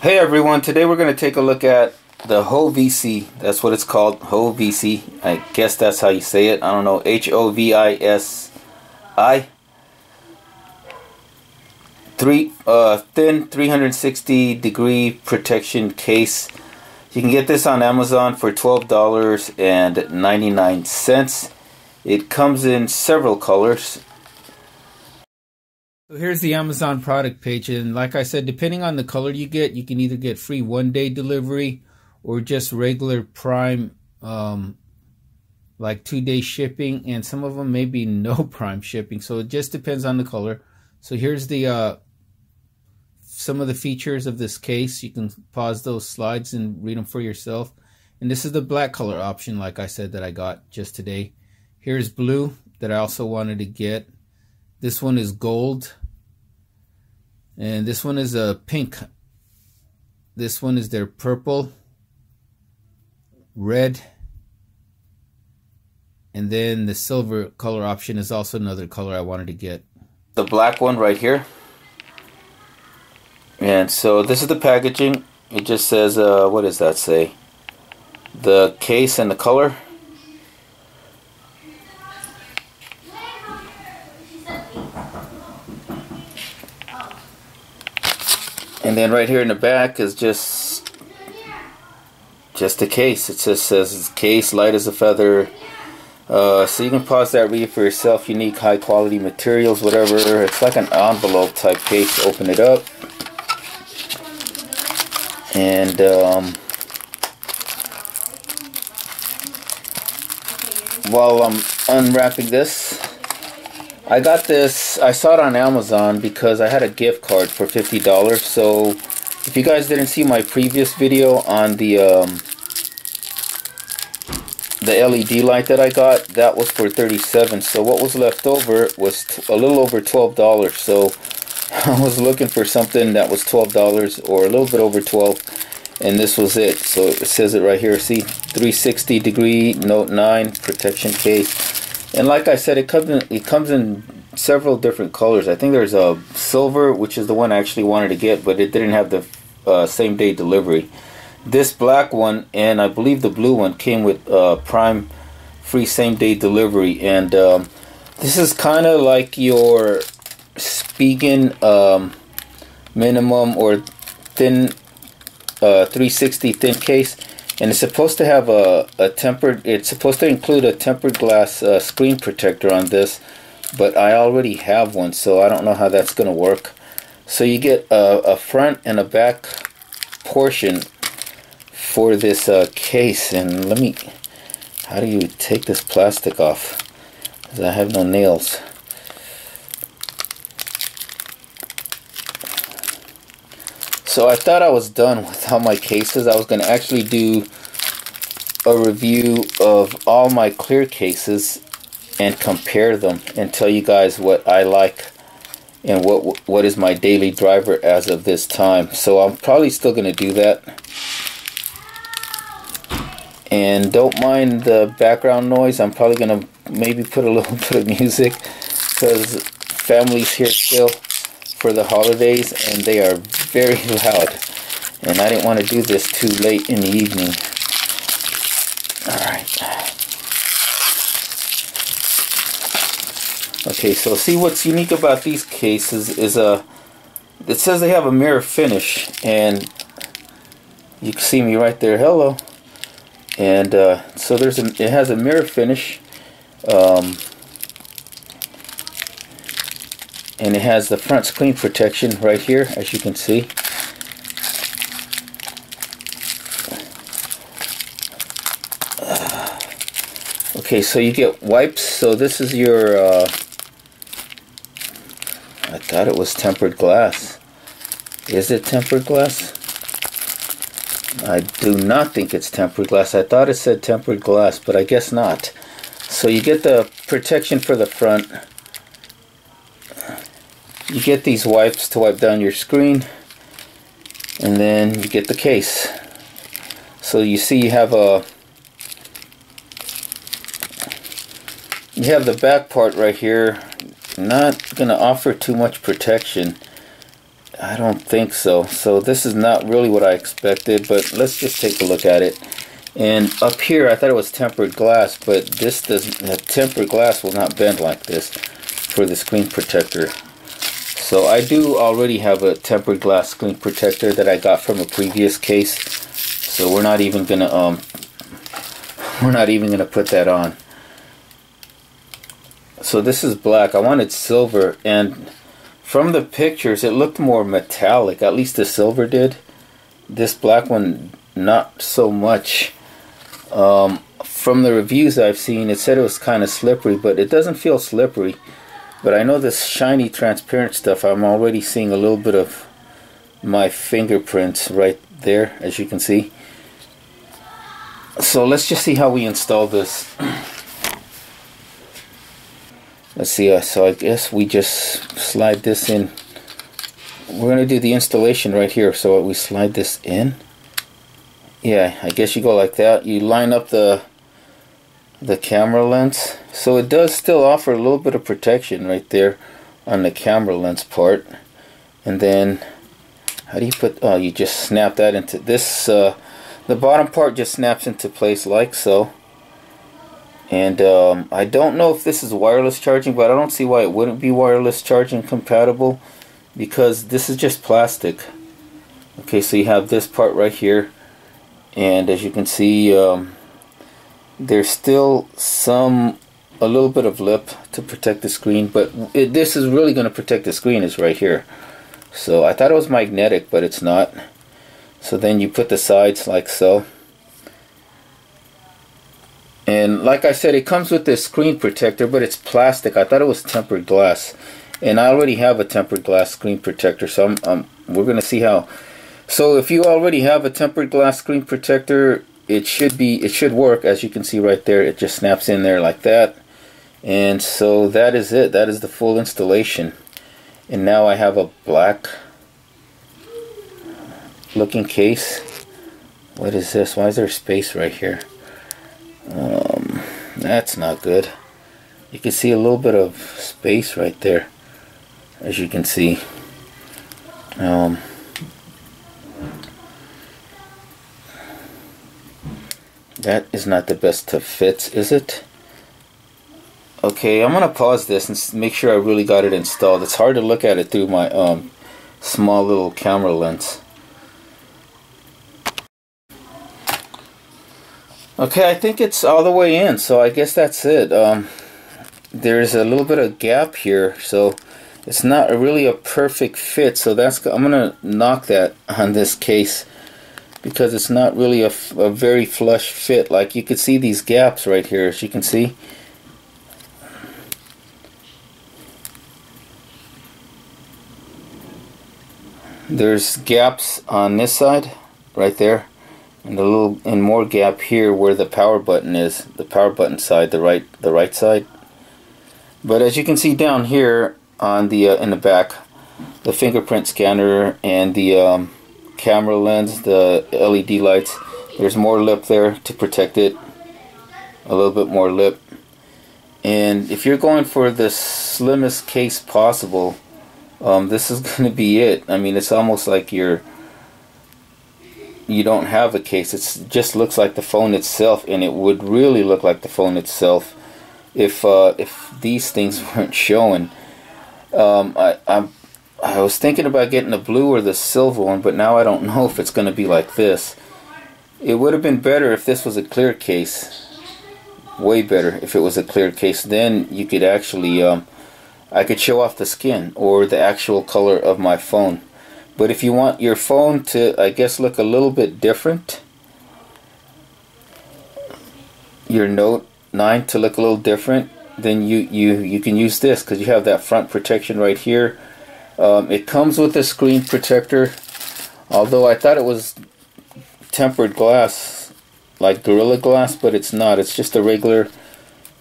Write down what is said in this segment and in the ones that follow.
Hey everyone, today we're going to take a look at the Hovisi. That's what it's called, Hovisi. I guess that's how you say it. I don't know, H-O-V-I-S-I. Thin 360 degree protection case. You can get this on Amazon for $12.99. It comes in several colors. So here's the Amazon product page, and like I said, depending on the color you get, you can either get free one-day delivery or just regular Prime, like 2-day shipping, and some of them may be no Prime shipping. So it just depends on the color. So here's the some of the features of this case. You can pause those slides and read them for yourself. And this is the black color option, like I said, that I got just today. Here's blue that I also wanted to get. This one is gold, and this one is a pink. This one is their purple, red, and then the silver color option is also another color I wanted to get. The black one right here. And so this is the packaging. It just says, what does that say? The case and the color. And then right here in the back is just a case. It just says case, light as a feather. So you can pause that, read it for yourself. Unique, high quality materials, whatever. It's like an envelope type case. Open it up. And while I'm unwrapping this, I got this, I saw it on Amazon because I had a gift card for $50. So if you guys didn't see my previous video on the LED light that I got, that was for $37. So what was left over was a little over $12. So I was looking for something that was $12 or a little bit over $12, and this was it. So it says it right here, see, 360 degree Note 9 protection case. And like I said, it comes in several different colors. I think there's a silver, which is the one I actually wanted to get, but it didn't have the same day delivery. This black one and I believe the blue one came with Prime free same day delivery. And this is kind of like your Spigen minimum or thin 360 thin case. And it's supposed to have it's supposed to include a tempered glass screen protector on this, but I already have one, so I don't know how that's going to work. So you get a front and a back portion for this case. And how do you take this plastic off? Because I have no nails. So I thought I was done with all my cases. I was going to actually do a review of all my clear cases and compare them and tell you guys what I like and what is my daily driver as of this time. So I'm probably still going to do that. And don't mind the background noise. I'm probably going to maybe put a little bit of music because family's here still for the holidays and they are very loud, and I didn't want to do this too late in the evening. Alright. Okay, so see what's unique about these cases is it says they have a mirror finish, and you can see me right there, hello. And so it has a mirror finish. And it has the front screen protection right here, as you can see. Okay, so you get wipes. So this is your, I thought it was tempered glass. Is it tempered glass? I do not think it's tempered glass. I thought it said tempered glass, but I guess not. So you get the protection for the front. You get these wipes to wipe down your screen, and then you get the case. So you see you have the back part right here. Not going to offer too much protection. I don't think so. So this is not really what I expected, but let's just take a look at it. And up here, I thought it was tempered glass, but this doesn't. Tempered glass will not bend like this for the screen protector. So I do already have a tempered glass screen protector that I got from a previous case. So we're not even gonna put that on. So this is black. I wanted silver, and from the pictures it looked more metallic. At least the silver did. This black one, not so much. From the reviews I've seen, it said it was kind of slippery, but it doesn't feel slippery. But I know this shiny transparent stuff, I'm already seeing a little bit of my fingerprints right there, as you can see. So let's just see how we install this. Let's see, so I guess we just slide this in. We're going to do the installation right here, so we slide this in. Yeah, I guess you go like that. You line up the camera lens. So it does still offer a little bit of protection right there on the camera lens part. And then, how do you put, oh, you just snap that into this, the bottom part just snaps into place like so. And I don't know if this is wireless charging, but I don't see why it wouldn't be wireless charging compatible, because this is just plastic. Okay, so you have this part right here, and as you can see, there's still a little bit of lip to protect the screen, but this is really going to protect the screen, is right here. So I thought it was magnetic, but it's not. So then you put the sides like so. And like I said, it comes with this screen protector, but it's plastic. I thought it was tempered glass, and I already have a tempered glass screen protector, so we're going to see how. So if you already have a tempered glass screen protector, it should work. As you can see right there, it just snaps in there like that. And so that is it. That is the full installation. And now I have a black looking case. What is this? Why is there space right here? That's not good. You can see a little bit of space right there, as you can see. That is not the best of fits, is it? Okay, I'm gonna pause this and make sure I really got it installed. It's hard to look at it through my small little camera lens. Okay, I think it's all the way in, so I guess that's it. There's a little bit of gap here, so it's not really a perfect fit. So I'm gonna knock that on this case, because it's not really a very flush fit. Like, you could see these gaps right here, as you can see. There's gaps on this side, right there. And more gap here where the power button is, the power button side, the right side. But as you can see down here on the in the back, the fingerprint scanner and the camera lens, the LED lights, there's more lip there to protect it, a little bit more lip. And if you're going for the slimmest case possible, this is going to be it. I mean, it's almost like you don't have a case. It just looks like the phone itself, and it would really look like the phone itself if these things weren't showing. I was thinking about getting the blue or the silver one, but now I don't know if it's going to be like this. It would have been better if this was a clear case. Way better if it was a clear case. Then you could actually, I could show off the skin or the actual color of my phone. But if you want your phone to, I guess, look a little bit different, your Note 9 to look a little different, then you can use this, because you have that front protection right here. It comes with a screen protector, although I thought it was tempered glass, like Gorilla Glass, but it's not. It's just a regular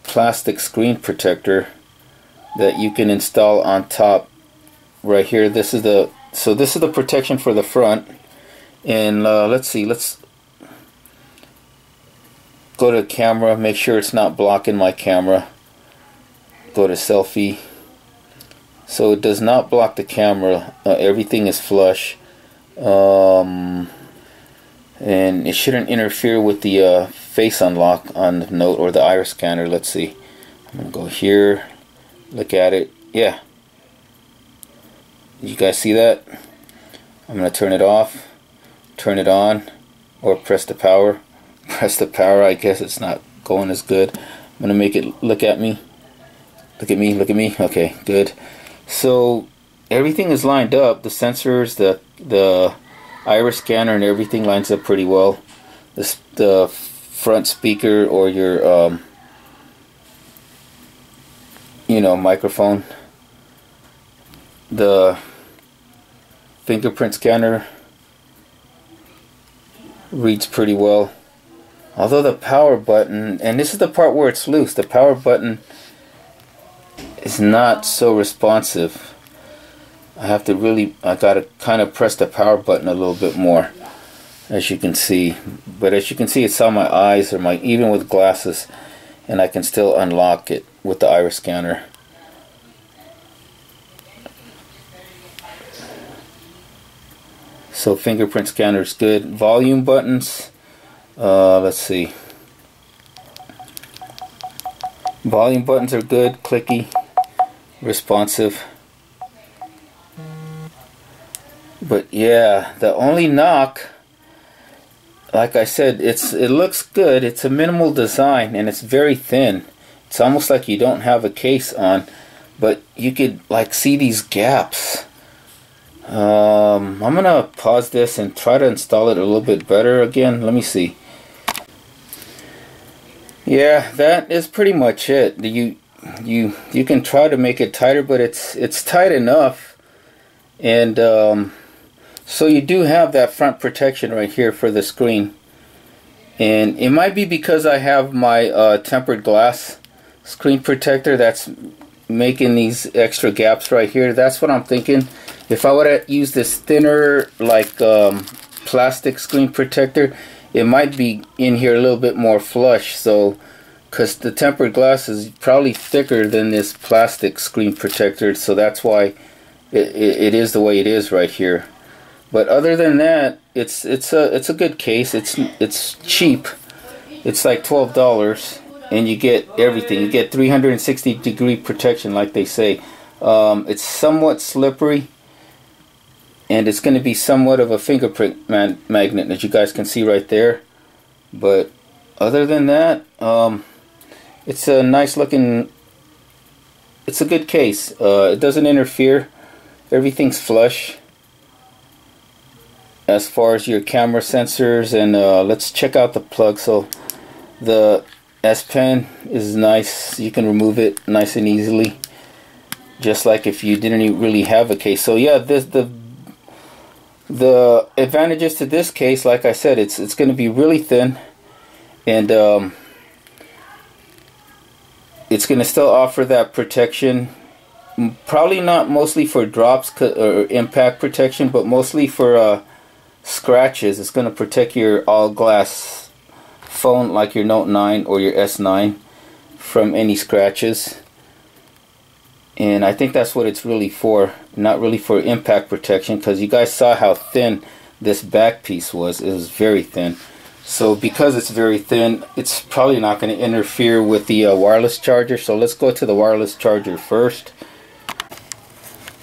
plastic screen protector that you can install on top right here. This is the protection for the front. And let's see, let's go to camera, make sure it's not blocking my camera. Go to selfie, so it does not block the camera. Everything is flush, and it shouldn't interfere with the face unlock on the Note or the iris scanner. Let's see. I'm gonna go here, look at it. Yeah, you guys see that? I'm gonna turn it off, turn it on, or press the power. Press the power. I guess it's not going as good. I'm gonna make it look at me. Look at me, look at me. Okay, good. So everything is lined up. The sensors, the iris scanner, and everything lines up pretty well. The front speaker or your microphone. The fingerprint scanner reads pretty well. Although the power button, and this is the part where it's loose, the power button is not so responsive. I gotta kind of press the power button a little bit more, as you can see. But as you can see, it's on my eyes, or even with glasses, and I can still unlock it with the iris scanner. So fingerprint scanner is good. Volume buttons, let's see. Volume buttons are good, clicky, responsive. But yeah, the only knock, like I said, it looks good. It's a minimal design and it's very thin. It's almost like you don't have a case on, but you could like see these gaps. I'm gonna pause this and try to install it a little bit better again. Let me see. Yeah, that is pretty much it. You can try to make it tighter, but it's tight enough. And so you do have that front protection right here for the screen. And it might be because I have my tempered glass screen protector that's making these extra gaps right here. That's what I'm thinking. If I would have used this thinner, like plastic screen protector, it might be in here a little bit more flush. So, because the tempered glass is probably thicker than this plastic screen protector, so that's why it is the way it is right here. But other than that, it's a good case. It's cheap. It's like $12. And you get everything. You get 360-degree protection, like they say. It's somewhat slippery, and it's going to be somewhat of a fingerprint magnet, as you guys can see right there. But other than that, it's a nice looking. It's a good case. It doesn't interfere. Everything's flush as far as your camera sensors. And let's check out the plug. So the S Pen is nice. You can remove it nice and easily, just like if you didn't really have a case. So yeah, the advantages to this case, like I said, it's going to be really thin, and it's going to still offer that protection. Probably not mostly for drops or impact protection, but mostly for scratches. It's going to protect your all glass phone like your Note 9 or your S9 from any scratches. And I think that's what it's really for, not really for impact protection, because you guys saw how thin this back piece was. It was very thin. So because it's very thin, it's probably not going to interfere with the wireless charger. So let's go to the wireless charger first.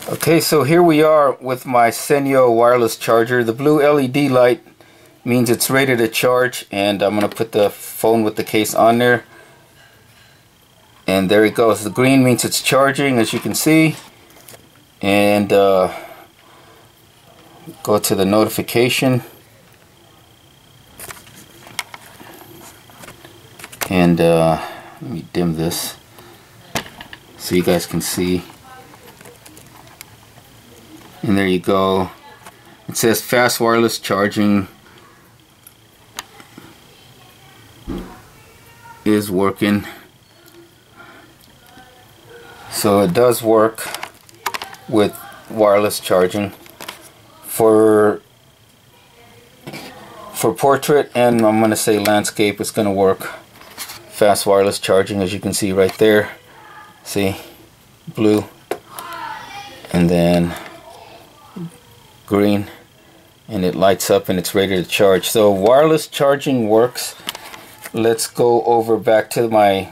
Okay, so here we are with my Senyo wireless charger. The blue LED light means it's ready to charge, and I'm going to put the phone with the case on there, and there it goes. The green means it's charging, as you can see. And go to the notification, and let me dim this so you guys can see. And there you go. It says fast wireless charging is working. So it does work with wireless charging for portrait, and I'm going to say landscape. It's going to work. Fast wireless charging, as you can see right there. See, blue. and then green, and it lights up and it's ready to charge. So wireless charging works. Let's go over back to my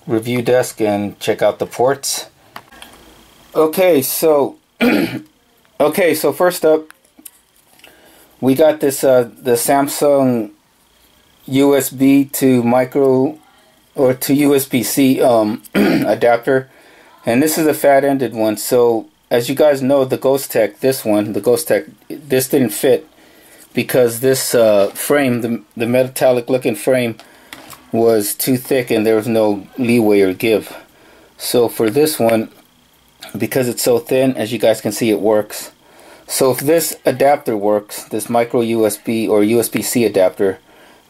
review desk and check out the ports. Okay, so so first up, we got this the Samsung USB to micro or to USB-C adapter, and this is a fat-ended one. So as you guys know, the Ghost Tech, this didn't fit because this frame, the metallic looking frame, was too thick and there was no leeway or give. So for this one, because it's so thin, as you guys can see, it works. So if this adapter works, this micro USB or USB-C adapter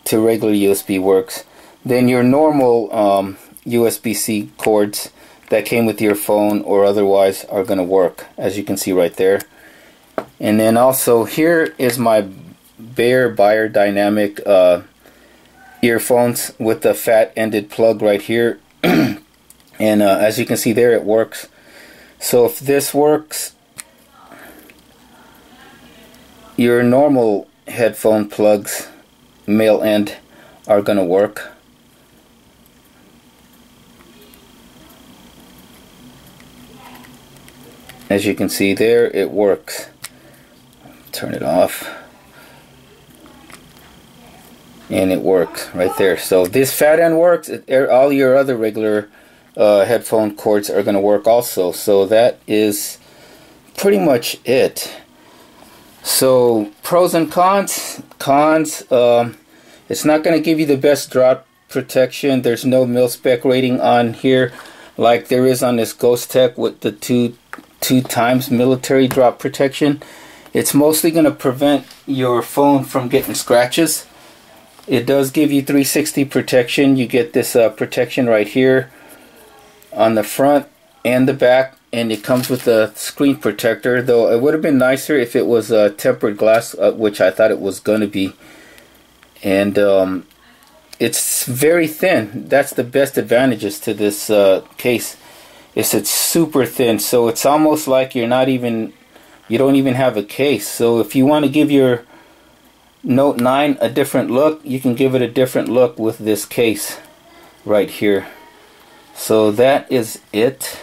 to regular USB works, then your normal USB-C cords that came with your phone or otherwise are going to work, as you can see right there. And then also here is my Bayer Dynamic earphones with the fat-ended plug right here. And as you can see there, it works. So if this works, your normal headphone plugs, male end, are going to work. As you can see there, it works. Turn it off. And it works right there. So this fat end works. All your other regular headphone cords are going to work also. So that is pretty much it. So pros and cons. It's not going to give you the best drop protection. There's no mil-spec rating on here like there is on this Ghost Tech with the two times military drop protection. It's mostly going to prevent your phone from getting scratches. It does give you 360 protection. You get this protection right here on the front and the back, and it comes with a screen protector, though it would have been nicer if it was tempered glass, which I thought it was going to be. And it's very thin. That's the best advantages to this case. It's super thin, so it's almost like you don't even have a case. So if you want to give your Note 9 a different look, you can give it a different look with this case right here. So that is it.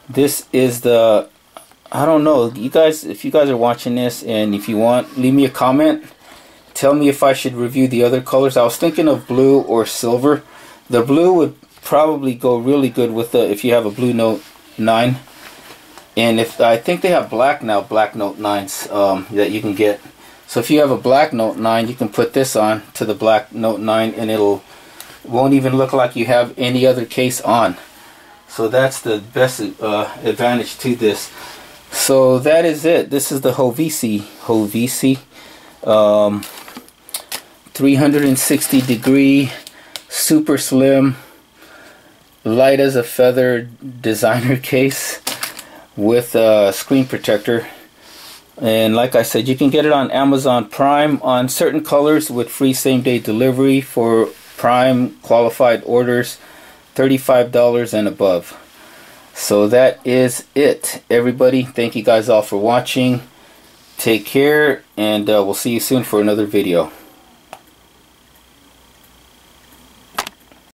This is the, I don't know, you guys, if you guys are watching this and if you want, leave me a comment. Tell me if I should review the other colors. I was thinking of blue or silver. The blue would probably go really good with the, if you have a blue Note 9. And if I think they have black now, black Note 9s that you can get. So if you have a black Note 9, you can put this on to the black Note 9 and it won't even look like you have any other case on. So that's the best advantage to this. So that is it. This is the Hovisi 360 degree, super slim, light as a feather designer case with a screen protector. And like I said, you can get it on Amazon Prime on certain colors with free same-day delivery for Prime qualified orders, $35 and above. So that is it, everybody. Thank you guys all for watching. Take care, and we'll see you soon for another video.